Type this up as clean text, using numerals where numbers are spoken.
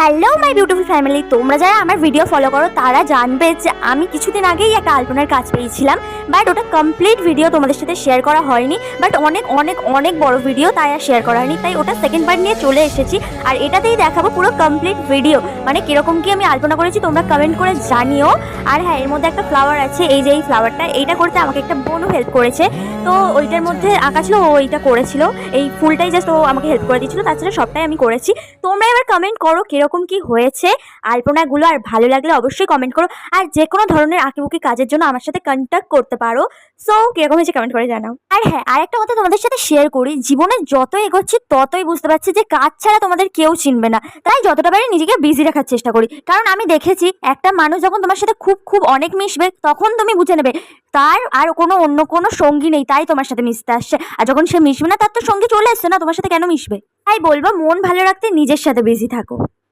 Hello my beautiful family, তোমরা যারা আমার ভিডিও ফলো করো তারা জানবে যে আমি কিছুদিন আগেই একটা আলপনার কাজ পেয়েছিলাম, বাট ওটা কমপ্লিট ভিডিও তোমাদের সাথে শেয়ার করা হয়নি। বাট অনেক অনেক অনেক বড় ভিডিও, তাই আর শেয়ার করা হয়নি, তাই ওটা সেকেন্ড পার্ট নিয়ে চলে এসেছি। আর এটাতেই দেখাবো পুরো কমপ্লিট ভিডিও, মানে কিরকম কি আমি আলপনা করেছি তোমরা কমেন্ট করে জানিও। আর হ্যাঁ, এর মধ্যে একটা ফ্লাওয়ার আছে, এই যে এই ফ্লাওয়ারটা, এইটা করতে আমাকে একটা বোনও হেল্প করেছে। তো ওইটার মধ্যে আঁকা ছিল, ও এইটা করেছিল, এই ফুলটাই জাস্ট ও আমাকে হেল্প করে দিয়েছিল, তাছাড়া সবটাই আমি করেছি। তোমরা এবার কমেন্ট করো কিরকম কি হয়েছে আলপনাগুলো, আর ভালো লাগলে অবশ্যই কমেন্ট করো। আর যে কোনো ধরনের আঁকিবুকি কাজের জন্য আমার সাথে কন্ট্যাক্ট করতে পারো। সো কিরকম হয়েছে কমেন্ট করে জানাও। আর হ্যাঁ, আরেকটা কথা তোমাদের সাথে শেয়ার করি, জীবনে যত এগোচ্ছি ততই বুঝতে পারছি যে কাজ ছাড়া তোমাদের কেউ চিনবে না, তাই যতটা পারি নিজেকে বিজি রাখার চেষ্টা করি। কারণ আমি দেখেছি একটা মানুষ যখন তোমার সাথে খুব খুব অনেক মিশবে তখন তুমি বুঝে নেবে তার আর অন্য কোনো সঙ্গী নেই, তাই তোমার সাথে মিশতে আসছে। আর যখন সে মিশবে না, তার তো সঙ্গী চলে আসছে না, তোমার সাথে কেন মিশবে? তাই বলবো মন ভালো রাখতে নিজের সাথে বিজি থাকো।